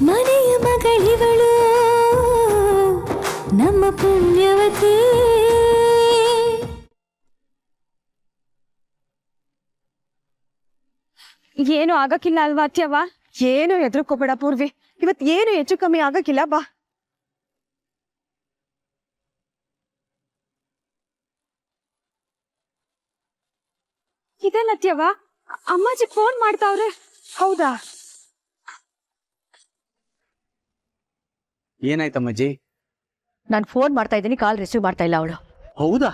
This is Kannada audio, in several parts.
ಮನೆಯ ಮಗಳಿವಳು ನಮ್ಮ ಪುಣ್ಯವತಿ. ಏನು ಆಗಕ್ಕಿಲ್ಲ ಅಲ್ವಾ ಅತ್ಯವ್ವ? ಏನು ಹೆದರ್ಕೋಬೇಡ ಪೂರ್ವಿ, ಇವತ್ ಏನು ಹೆಚ್ಚು ಕಮ್ಮಿ ಆಗಕ್ಕಿಲ್ಲ ಬಾ. ಇದೇನ ಅತ್ಯವ್ವ, ಅಮ್ಮಾಜಿ ಫೋನ್ ಮಾಡ್ತಾವ್ರೆ. ಹೌದಾ? ಏನಾಯ್ತಮ್ಮಜ್ಜಿ? ನಾನು ಫೋನ್ ಮಾಡ್ತಾ ಇದ್ದೀನಿ, ಕಾಲ್ ರಿಸೀವ್ ಮಾಡ್ತಾ ಇಲ್ಲ ಅವಳು. ಹೌದಾ?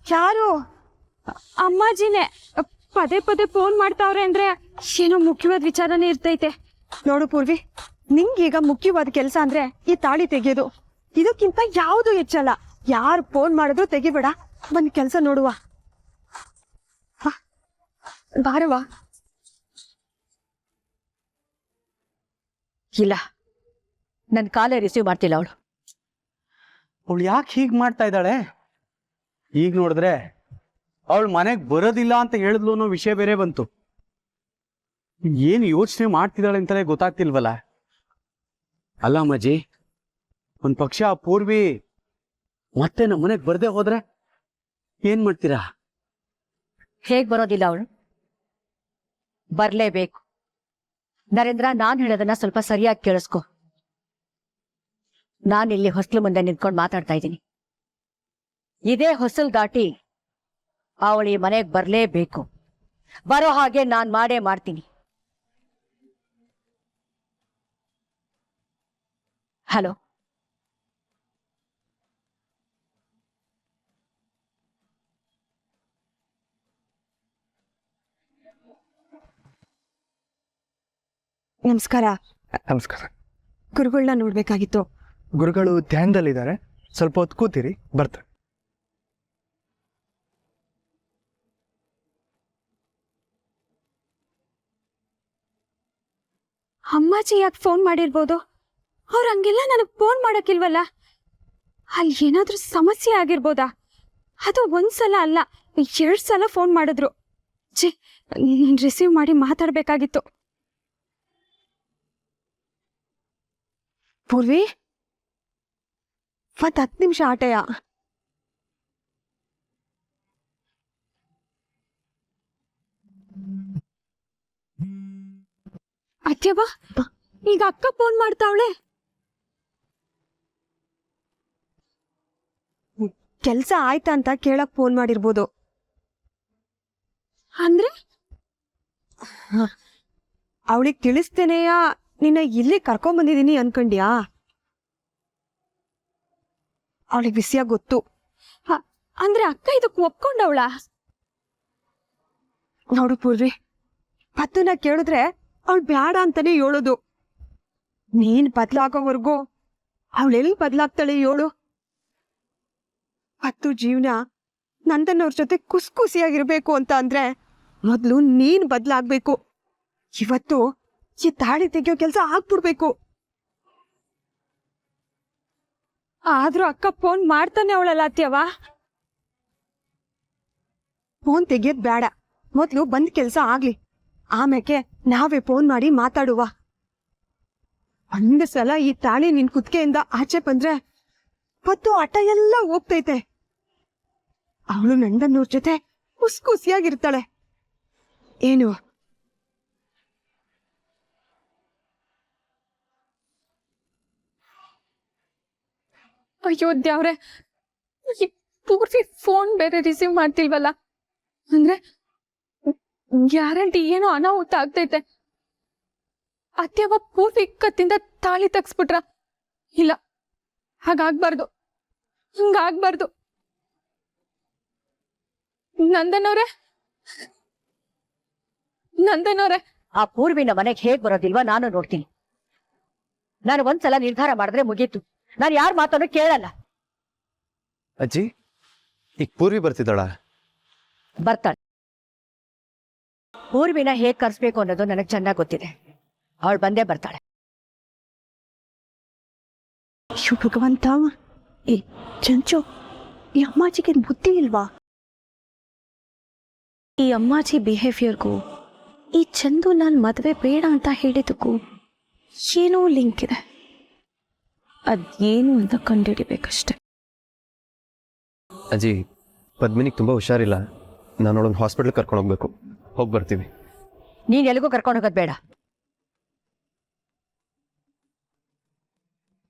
ಯಾರು? ಅಮ್ಮಾಜಿನೇ ಪದೇ ಪದೇ ಫೋನ್ ಮಾಡ್ತಾವ್ರೆ ಅಂದ್ರೆ ಏನೋ ಮುಖ್ಯವಾದ ವಿಚಾರನೇ ಇರ್ತೈತೆ. ನೋಡು ಪೂರ್ವಿ, ನಿಂಗೀಗ ಮುಖ್ಯವಾದ ಕೆಲಸ ಅಂದ್ರೆ ಈ ತಾಳಿ ತೆಗೆಯೋದು. ಇದಕ್ಕಿಂತ ಯಾವುದು ಹೆಚ್ಚಲ್ಲ. ಯಾರು ಫೋನ್ ಮಾಡಿದ್ರು ತೆಗಿಬೇಡ, ಬಂದ್ ಕೆಲ್ಸ ನೋಡುವ. ಬಾರವಾ. ಇಲ್ಲ, ನನ್ನ ಕಾಲೇ ರಿಸೀವ್ ಮಾಡ್ತಿಲ್ಲ ಅವಳು. ಅವಳು ಯಾಕೆ ಹೀಗೆ ಮಾಡ್ತಾ ಇದ್ದಾಳೆ? ಈಗ ನೋಡಿದ್ರೆ ಅವಳು ಮನೆಗೆ ಬರೋದಿಲ್ಲ ಅಂತ ಹೇಳಿದ್ಲು ಅನ್ನೋ ವಿಷಯ ಬೇರೆ ಬಂತು. ಏನು ಯೋಚನೆ ಮಾಡ್ತಿದ್ದಾಳೆ ಅಂತಲೇ ಗೊತ್ತಾಗ್ತಿಲ್ವಲ್ಲ. ಅಲ್ಲ ಅಮ್ಮಾಜಿ, ಒಂದು ಪಕ್ಷ ಆ ಪೂರ್ವಿ ಮತ್ತೆ ನಮ್ಮ ಮನೆಗೆ ಬರದೆ ಹೋದ್ರೆ ಏನ್ ಮಾಡ್ತೀರಾ? ಹೇಗ್ ಬರೋದಿಲ್ಲ ಅವಳು? ಬರ್ಲೇಬೇಕು. ನರೇಂದ್ರ, ನಾನ್ ಹೇಳೋದನ್ನ ಸ್ವಲ್ಪ ಸರಿಯಾಗಿ ಕೇಳಿಸ್ಕೊ. ನಾನಿಲ್ಲಿ ಹೊಸ್ಲು ಮುಂದೆ ನಿಂತ್ಕೊಂಡು ಮಾತಾಡ್ತಾ ಇದ್ದೀನಿ. ಇದೇ ಹೊಸಲ್ ದಾಟಿ ಅವಳಿ ಮನೆಗೆ ಬರ್ಲೇಬೇಕು. ಬರೋ ಹಾಗೆ ನಾನ್ ಮಾಡೇ ಮಾಡ್ತೀನಿ. ಹಲೋ, ನಮಸ್ಕಾರ. ನಮಸ್ಕಾರ. ಗುರುಗಳನ್ನ ನೋಡ್ಬೇಕಾಗಿತ್ತು. ಗುರುಗಳು ಧ್ಯಾನದಲ್ಲಿದ್ದಾರೆ, ಸ್ವಲ್ಪ ಹೊತ್ತು ಕೂತಿರಿ, ಬರ್ತಾರೆ. ಅಮ್ಮಾಜಿ ಯಾಕೆ ಫೋನ್ ಮಾಡಿರ್ಬೋದು? ಅವ್ರು ಹಂಗೆಲ್ಲ ನನಗೆ ಫೋನ್ ಮಾಡಕ್ಕಿಲ್ವಲ್ಲ. ಅಲ್ಲಿ ಏನಾದ್ರೂ ಸಮಸ್ಯೆ ಆಗಿರ್ಬೋದಾ? ಅದು ಒಂದ್ಸಲ ಅಲ್ಲ, 2 ಸಲ ಫೋನ್ ಮಾಡಿದ್ರು. ಛೇ, ರಿಸೀವ್ ಮಾಡಿ ಮಾತಾಡ್ಬೇಕಾಗಿತ್ತು. ಪೂರ್ವಿ, 10 ನಿಮಿಷ ಆಟಯ. ಅತ್ಯವ್ವ, ಈಗ ಅಕ್ಕ ಫೋನ್ ಮಾಡ್ತಾವಳೆ. ಕೆಲ್ಸ ಆಯ್ತಾ ಅಂತ ಕೇಳಕ್ ಫೋನ್ ಮಾಡಿರ್ಬೋದು. ಅಂದ್ರೆ ಅವಳಿಗೆ ತಿಳಿಸ್ತೇನೆಯ ನಿನ್ನ ಇಲ್ಲಿ ಕರ್ಕೊಂಡ್ ಬಂದಿದೀನಿ ಅನ್ಕಂಡ್ಯಾ? ಅವಳಿಗೆ ವಿಷಯ ಗೊತ್ತು. ಅಂದ್ರೆ ಅಕ್ಕ ಇದಕ್ಕೆ ಒಪ್ಕೊಂಡವಳ? ನೋಡು ಪೂರ್ವಿ, ಪತ್ತನ ಕೇಳಿದ್ರೆ ಅವಳು ಬ್ಯಾಡ ಅಂತಾನೆ ಹೇಳೋದು. ನೀನ್ ಬದ್ಲಾಗೋವರ್ಗೂ ಅವಳೆಲ್ಲಿ ಬದ್ಲಾಗ್ತಾಳೆ ಹೇಳು? ಪತ್ತು ಜೀವನ ನಂದನ್ನವ್ರ ಜೊತೆ ಖುಷಿಯಾಗಿರ್ಬೇಕು ಅಂತ ಅಂದ್ರೆ ಮೊದ್ಲು ನೀನ್ ಬದ್ಲಾಗ್ಬೇಕು. ಇವತ್ತು ಈ ತಾಳಿ ತೆಗಿಯೋ ಕೆಲ್ಸ ಆಗ್ಬಿಡ್ಬೇಕು. ಆದ್ರೂ ಅಕ್ಕ ಫೋನ್ ಮಾಡ್ತಾನೆ ಅವಳಲ್ಲ ಅತ್ಯವ್ವ. ಫೋನ್ ತೆಗಿಯೋದ್ ಬೇಡ, ಮೊದ್ಲು ಬಂದ್ ಕೆಲ್ಸ ಆಗ್ಲಿ, ಆಮೇಲೆ ನಾವೇ ಫೋನ್ ಮಾಡಿ ಮಾತಾಡುವ. ಒಂದ್ ಸಲ ಈ ತಾಳಿ ನಿನ್ ಕುತ್ತಿಗೆಯಿಂದ ಆಚೆ ಬಂದ್ರೆ ಪತ್ತು ಆಟ ಎಲ್ಲ ಹೋಗ್ತೈತೆ. ಅವಳು ನಂದನ್ನೂರ್ ಜೊತೆ ಖುಷಿಯಾಗಿರ್ತಾಳೆ. ಏನು? ಅಯ್ಯೋ ದೇವ್ರೆ, ಈ ಪೂರ್ವಿ ಫೋನ್ ಬೇರೆ ರಿಸೀವ್ ಮಾಡ್ತಿಲ್ವಲ್ಲ. ಅಂದ್ರೆ ಗ್ಯಾರಂಟಿ ಏನೋ ಅನಾಹುತ ಆಗ್ತೈತೆ. ಅತ್ಯವ ಪೂರ್ವಿ ಕತ್ತಿಂದ ತಾಳಿ ತಗ್ಸ್ಬಿಟ್ರ? ಇಲ್ಲ, ಹಾಗಾಗ್ಬಾರ್ದು, ಹಿಂಗಾಗ್ಬಾರ್ದು. ನಂದನವ್ರೆ, ಆ ಪೂರ್ವಿನ ಮನೆಗೆ ಹೇಗ್ ಬರೋದಿಲ್ವಾ ನಾನು ನೋಡ್ತೀನಿ. ನಾನು ಒಂದ್ಸಲ ನಿರ್ಧಾರ ಮಾಡಿದ್ರೆ ಮುಗೀತು. ನಾನು ಯಾರ ಮಾತನ್ನು ಕೇಳಲ್ಲ. ಅಜ್ಜಿ, ಈಗ ಪೂರ್ವಿ ಬರ್ತಿದ್ದಾಳ? ಬರ್ತಾಳೆ. ಪೂರ್ವಿನ ಹೇಗ್ ಕರ್ಸ್ಬೇಕು ಅನ್ನೋದು ನನಗೆ ಚೆನ್ನಾಗಿ ಗೊತ್ತಿದೆ. ಅವಳು ಬಂದೇ ಬರ್ತಾಳೆ. ಭಗವಂತ, ಚಂಚು ಈ ಅಮ್ಮಾಜಿಗೆ ಬುದ್ಧಿ ಇಲ್ವಾ? ಈ ಅಮ್ಮಾಜಿ ಬಿಹೇವಿಯರ್ಗೂ ಈ ಚಂದು ನಾನು ಮದುವೆ ಬೇಡ ಅಂತ ಹೇಳಿದ್ದಕ್ಕೂ ಏನೋ ಲಿಂಕ್ ಇದೆ. ಅದೇನು ಅಂತ ಕಂಡುಹಿಡಿಬೇಕಷ್ಟೆ. ಅಜ್ಜಿ, ಪದ್ಮಿನಿಗೆ ತುಂಬ ಹುಷಾರಿಲ್ಲ. ನಾನು ಅವಳನ್ನು ಹಾಸ್ಪಿಟ್ಲಿಗೆ ಕರ್ಕೊಂಡು ಹೋಗ್ಬೇಕು. ಹೋಗಿ ಬರ್ತೀವಿ. ನೀನ್ ಎಲ್ಲಿಗೂ ಕರ್ಕೊಂಡು ಹೋಗೋದು ಬೇಡ.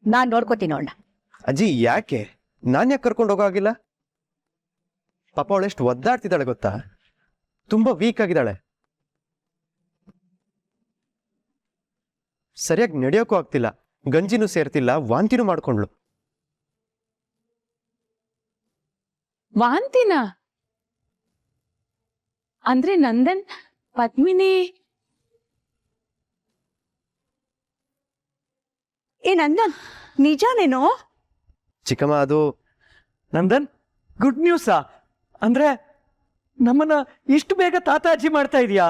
ನಾನ್ ನೋಡ್ಕೋತೀನಿ ಅವಳನ್ನ. ಅಜ್ಜಿ, ಯಾಕೆ? ನಾನು ಯಾಕೆ ಕರ್ಕೊಂಡು ಹೋಗೋಗಿಲ್ಲ? ಪಾಪ ಅವಳು ಎಷ್ಟು ಒದ್ದಾಡ್ತಿದ್ದಾಳೆ ಗೊತ್ತಾ? ತುಂಬ ವೀಕ್ ಆಗಿದ್ದಾಳೆ. ಸರಿಯಾಗಿ ನಡೆಯೋಕ್ಕೂ ಆಗ್ತಿಲ್ಲ. ಗಂಜಿನೂ ಸೇರ್ತಿಲ್ಲ, ವಾಂತಿನೂ ಮಾಡ್ಕೊಂಡ್ಳು. ವಾಂತಿನ ಅಂದ್ರೆ ನಂದನ್ ಪದ್ಮಿನಿ ಏ ನಂದನ್, ನಿಜಾನೇನೋ? ಚಿಕ್ಕಮ್ಮ, ಅದು ನಂದನ್, ಗುಡ್ ನ್ಯೂಸಾ? ಅಂದ್ರೆ ನಮ್ಮನ್ನ ಇಷ್ಟು ಬೇಗ ತಾತಾಜಿ ಮಾಡ್ತಾ ಇದೀಯಾ?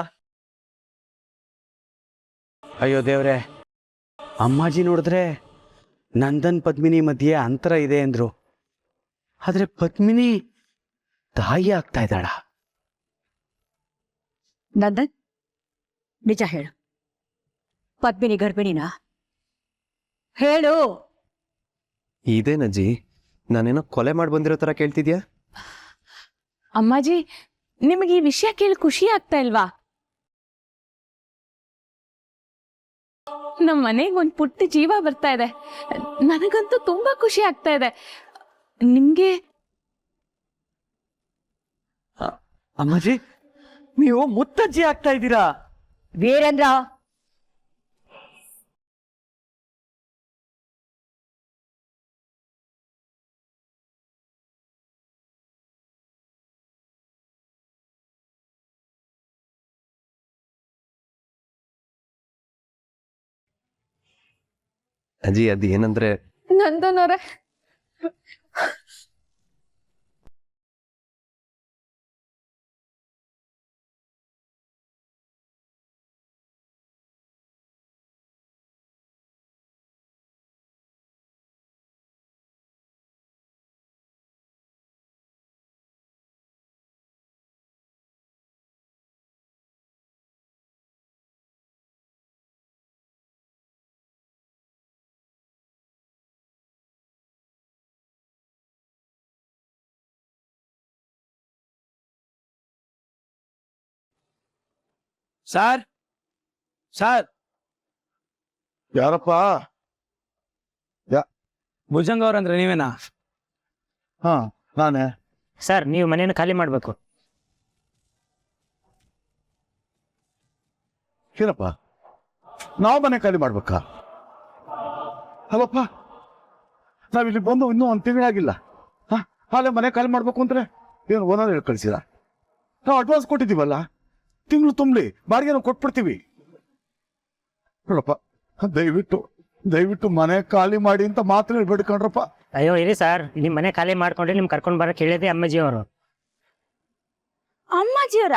ಅಯ್ಯೋ ದೇವ್ರೆ, ಅಮ್ಮಾಜಿ ನೋಡಿದ್ರೆ ನಂದನ್ ಪದ್ಮಿನಿ ಮಧ್ಯೆ ಅಂತರ ಇದೆ ಅಂದ್ರು. ಆದ್ರೆ ಪದ್ಮಿನಿ ತಾಯಿ ಆಗ್ತಾ ಇದ್ದಾಳ. ನಂದನ್, ನಿಜ ಹೇಳು, ಪದ್ಮಿನಿ ಗರ್ಭಿಣಿನಾ? ಹೇಳು. ಇದೇನಜ್ಜಿ, ನಾನೇನೋ ಕೊಲೆ ಮಾಡಿ ಬಂದಿರೋ ಥರ ಕೇಳ್ತಿದ್ಯಾ? ಅಮ್ಮಾಜಿ, ನಿಮಗೆ ಈ ವಿಷಯ ಕೇಳಿ ಖುಷಿ ಆಗ್ತಾ ಇಲ್ವಾ? ನಮ್ಮ ಮನೆಗೆ ಒಂದು ಪುಟ್ಟ ಜೀವ ಬರ್ತಾ ಇದೆ. ನನಗಂತೂ ತುಂಬಾ ಖುಷಿ ಆಗ್ತಾ ಇದೆ. ನಿಮ್ಗೆ? ಅಮ್ಮಾಜಿ, ನೀವು ಮುತ್ತಜ್ಜಿ ಆಗ್ತಾ ಇದ್ದೀರಾ. ವೀರೇಂದ್ರ, ಅಜ್ಜಿ, ಅದು ಏನಂದ್ರೆ, ನಂದನವ್ರೆ, ಸಾರ್ ಸಾರ್, ಯಾರಪ್ಪ? ಭುಜಂಗ ಅವ್ರಂದ್ರೆ ನೀವೇನಾ? ಹಾ, ನಾನೇ. ಸರ್, ನೀವು ಮನೆಯನ್ನು ಖಾಲಿ ಮಾಡಬೇಕು. ಏನಪ್ಪ, ನಾವು ಮನೆ ಖಾಲಿ ಮಾಡ್ಬೇಕಾ? ಅಲ್ಲಪ್ಪ, ನಾವಿಲ್ಲಿ ಬಂದು ಇನ್ನೂ 1 ತಿಂಗಳಾಗಿಲ್ಲ. ಹಾಲೆ ಮನೆ ಖಾಲಿ ಮಾಡ್ಬೇಕು ಅಂದ್ರೆ ಏನು ಓನರ್ ಹೇಳಿ ಕಳಿಸಿದ? ನಾವು ಅಡ್ವಾನ್ಸ್ ಕೊಟ್ಟಿದ್ದೀವಲ್ಲ, ತಿಂಗಳು ತುಂಬಲಿ ಬಾಡಿಗೆನೂ ಕೊಟ್ಬಿಡ್ತೀವಿ. ನೋಡಪ್ಪ, ದಯವಿಟ್ಟು ಮನೆ ಖಾಲಿ ಮಾಡಿ ಅಂತ ಮಾತ್ರ ಹೇಳ್ಬೇಡ್ಕಂಡ್ರಪ್ಪ. ಅಯ್ಯೋ ಇರಿ ಸರ್, ನಿಮ್ಮ ಮನೆ ಖಾಲಿ ಮಾಡ್ಕೊಂಡ್ರೆ ನಿಮ್ ಕರ್ಕೊಂಡು ಬರಕ್ಕೆ ಹೇಳಿದೆ ಅಮ್ಮಾಜಿ ಅವರು. ಅಮ್ಮಾಜಿಯವರ?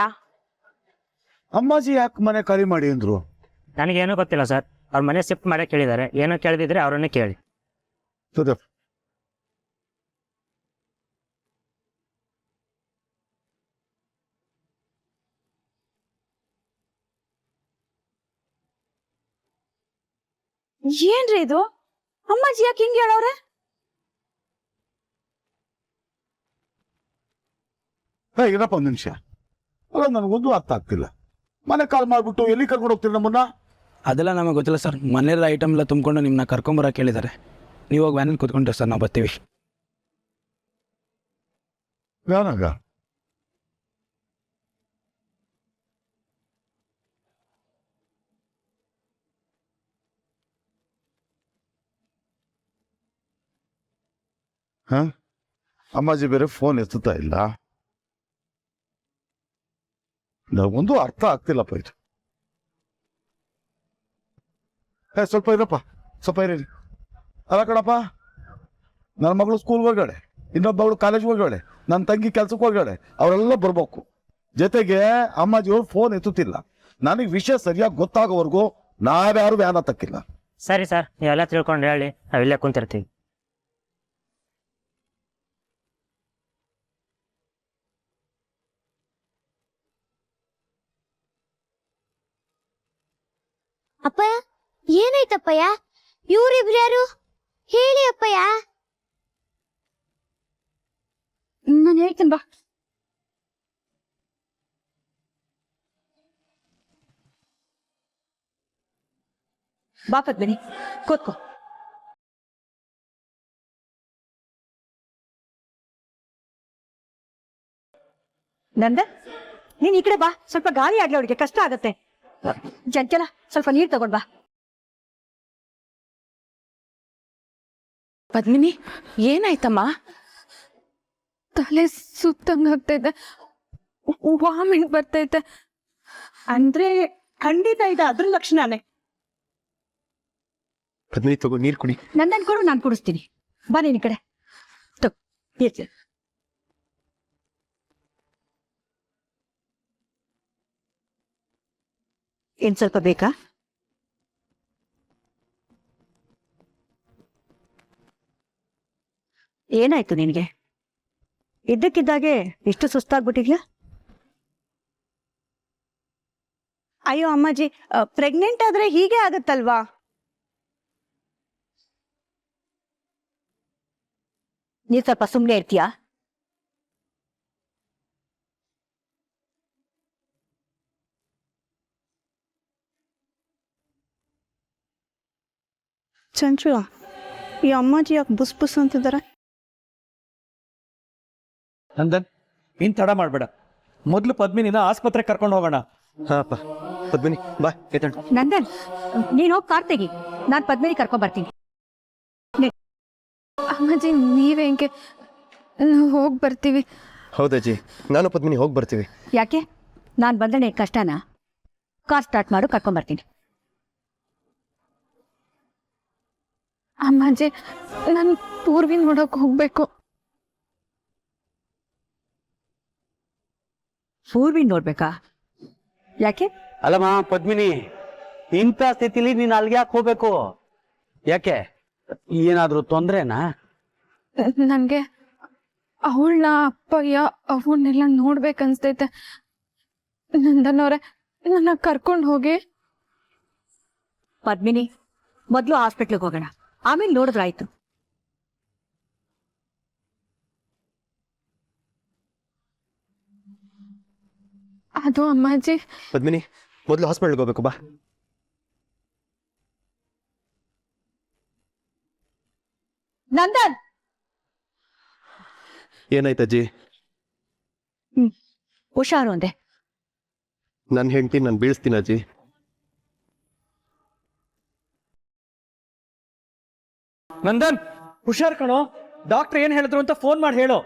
ಅಮ್ಮಾಜಿ ಯಾಕೆ ಮನೆ ಖಾಲಿ ಮಾಡಿ ಅಂದ್ರು? ನನಗೇನೂ ಗೊತ್ತಿಲ್ಲ ಸರ್. ಅವ್ರ ಮನೆ ಶಿಫ್ಟ್ ಮಾಡಕ್ಕೆ ಹೇಳಿದ್ದಾರೆ. ಏನೋ ಕೇಳಿದ್ರೆ ಅವ್ರನ್ನೇ ಕೇಳಿ. ಸುದೀಪ್, ಏನ್ರಿ ಇದು? ಅಮ್ಮಾಜಿ ಯಾಕೆ ಹಿಂಗೆ ಹೇಳವ್ರೆ? ಏನಪ್ಪ, 1 ನಿಮಿಷ. ಅಲ್ಲ, ನನಗೊಂದು ಅರ್ಥ ಆಗ್ತಿಲ್ಲ. ಮನೆ ಕಾಲ್ ಮಾಡ್ಬಿಟ್ಟು ಎಲ್ಲಿ ಕರ್ಕೊಂಡು ಹೋಗ್ತೀರಿ ನಮ್ಮನ್ನ? ಅದೆಲ್ಲ ನಮಗೆ ಗೊತ್ತಿಲ್ಲ ಸರ್. ಮನೆಯಲ್ಲ ಐಟಮ್ ಎಲ್ಲ ತುಂಬಿಕೊಂಡು ನಿಮ್ಮನ್ನ ಕರ್ಕೊಂಬರಕ್ಕೆ ಹೇಳಿದ್ದಾರೆ. ನೀವು ಹೋಗಿ ವ್ಯಾನಲ್ಲಿ ಕೂತ್ಕೊಂಡ್ರೆ ಸರ್, ನಾವು ಬರ್ತೀವಿ. ಯಾನಾಗ? ಹ, ಅಮ್ಮಾಜಿ ಬೇರೆ ಫೋನ್ ಎತ್ತುತ್ತಾ ಇಲ್ಲ. ನನಗೊಂದು ಅರ್ಥ ಆಗ್ತಿಲ್ಲಪ್ಪ ಇದು. ಸ್ವಲ್ಪ ಇರಪ್ಪ, ಸ್ವಲ್ಪ ಇರಿ. ಅಲ್ಲ ಕಣಪ್ಪ, ನನ್ನ ಮಗಳು ಸ್ಕೂಲ್ಗೆ ಹೋಗ್ಯಾಳೆ, ಇನ್ನೊಬ್ಬಳು ಕಾಲೇಜ್ಗೆ ಹೋಗ್ಯಾಳೆ, ನನ್ನ ತಂಗಿ ಕೆಲ್ಸಕ್ಕೆ ಹೋಗ್ಯಾಳೆ. ಅವರೆಲ್ಲ ಬರ್ಬೇಕು. ಜೊತೆಗೆ ಅಮ್ಮಾಜಿಯವ್ರು ಫೋನ್ ಎತ್ತುತ್ತಿಲ್ಲ. ನನಗೆ ವಿಷಯ ಸರಿಯಾಗಿ ಗೊತ್ತಾಗೋವರೆಗೂ ನಾವ್ಯಾರು ವ್ಯಾನ್ ಹತ್ತಕ್ಕಿಲ್ಲ. ಸರಿ ಸರ್, ನೀವೆಲ್ಲ ತಿಳ್ಕೊಂಡು ಹೇಳಿ, ನಾವಿಲ್ಲೇ ಕುಂತಿರ್ತೀವಿ. ಅಪ್ಪಯ್ಯ ಏನಾಯ್ತಪ್ಪಯ್ಯ? ಇವ್ರಿಬ್ರು ಯಾರು ಹೇಳಿ ಅಪ್ಪಯ್ಯ. ನಾನು ಹೇಳ್ತೀನಿ ಬಾ. ಬಾ ಪದ್ಮಿನಿ, ಕೂತ್ಕೋ. ನಂದನ್, ನೀನ್ ಈ ಕಡೆ ಬಾ, ಸ್ವಲ್ಪ ಗಾಳಿ ಆಗ್ಲಿ, ಅವ್ರಿಗೆ ಕಷ್ಟ ಆಗತ್ತೆ. ಚಂಚಲ, ಸ್ವಲ್ಪ ನೀರ್ ತಗೊಂಡ್ ಬಾ. ಪದ್ಮಿನಿ ಏನಾಯ್ತಮ್ಮ? ತಲೆ ಸುತ್ತಂಗಾಗ್ತೈತೆ, ವಾಮಿಟ್ ಬರ್ತೈತೆ. ಅಂದ್ರೆ ಖಂಡಿತ ಇದೆ ಅದ್ರ ಲಕ್ಷಣನೇ. ಪದ್ಮಿನಿ ತಗೋ ನೀರು ಕುಡಿ. ನಂದನ್ ಕೊಡು, ನಾನು ಕುಡಿಸ್ತೀನಿ. ಬಾ ನೀನ್ ಈ ಕಡೆ. ಏನ್ ಸ್ವಲ್ಪ ಬೇಕಾ? ಏನಾಯ್ತು ನಿನ್ಗೆ? ಇದ್ದಕ್ಕಿದ್ದಾಗೆ ಇಷ್ಟು ಸುಸ್ತಾಗ್ಬಿಟ್ಟಿದ್ಯಾ? ಅಯ್ಯೋ ಅಮ್ಮಾಜಿ, ಪ್ರೆಗ್ನೆಂಟ್ ಆದ್ರೆ ಹೀಗೆ ಆಗತ್ತಲ್ವಾ? ನೀನ್ ಸ್ವಲ್ಪ ಸುಮ್ನೆ ಇರ್ತೀಯಾ? ಚಂಚು, ಈ ಅಮ್ಮಾಜಿ ಯಾಕೆ ಬುಸ್ ಬುಸ್ ಅಂತಿದ್ದಾರೆ? ನಂದನ್, ನೀನ್ ತಡ ಮಾಡ್ಬೇಡ, ಮೊದ್ಲು ಪದ್ಮಿನಿನ ಆಸ್ಪತ್ರೆಗೆ ಕರ್ಕೊಂಡು ಹೋಗೋಣ. ಹಾಪ ಪದ್ಮಿನಿ ಬಾ ಎತ್ತಣ. ನಂದನ್, ನೀನ್ ಹೋಗಿ ಕಾರ್ ತೆಗಿ, ನಾನ್ ಪದ್ಮಿನಿ ಕರ್ಕೊಂಡ್ ಬರ್ತೀನಿ. ಅಮ್ಮಾಜಿ ನೀವೇ ಹೆಂಗೆ? ನಾವು ಹೋಗಿ ಬರ್ತೀವಿ. ಹೌದಜ್ಜಿ, ನಾನು ಪದ್ಮಿನಿ ಹೋಗಿ ಬರ್ತೀವಿ. ಯಾಕೆ? ನಾನ್ ಬಂದ್ರೆ ಕಷ್ಟನಾ? ಕಾರ್ ಸ್ಟಾರ್ಟ್ ಮಾಡು, ಕರ್ಕೊಂಡ್ ಬರ್ತೀನಿ. ಅಮ್ಮಾಜಿ ನಾನು ಪೂರ್ವಿ ನೋಡಕ್ ಹೋಗ್ಬೇಕು. ಪೂರ್ವಿ ನೋಡ್ಬೇಕಾ? ಯಾಕೆ? ಅಲ್ಲಮ್ಮ ಪದ್ಮಿನಿ, ಇಂಥ ಸ್ಥಿತಿಲಿ ನೀನು ಅಲ್ಲಿಗೆ ಯಾಕೆ ಹೋಗ್ಬೇಕು? ಯಾಕೆ, ಏನಾದ್ರೂ ತೊಂದ್ರೆನಾ? ನನಗೆ ಅವಳನ್ನ ಅಪ್ಪಯ್ಯ ಅವನ್ನೆಲ್ಲ ನೋಡ್ಬೇಕನ್ಸ್ತೈತೆ. ನಂದನವ್ರೆ, ನನ್ನ ಕರ್ಕೊಂಡು ಹೋಗಿ. ಪದ್ಮಿನಿ, ಮೊದ್ಲು ಹಾಸ್ಪಿಟ್ಲಿಗೆ ಹೋಗೋಣ, ಆಮೇಲೆ ನೋಡಿದ್ರಾಯ್ತು. ಅದು ಅಮ್ಮಾಜಿ. ಪದ್ಮಿನಿ, ಮೊದಲು ಹಾಸ್ಪಿಟಲ್ಗೆ ಹೋಗ್ಬೇಕು ಬಾ. ನಂದನ್, ಏನಾಯ್ತಜ್ಜಿ? ಹುಷಾರು ಅಂದೆ. ನನ್ನ ಹೆಂಡತಿ ನಾನು ಬೀಳಿಸ್ತೀನಿ ಅಜ್ಜಿ. ನಂದನ್ ಹುಷಾರ್ ಕಣೋ, ಡಾಕ್ಟರ್ ಏನ್ ಹೇಳಿದ್ರು ಅಂತ ಫೋನ್ ಮಾಡಿ ಹೇಳು.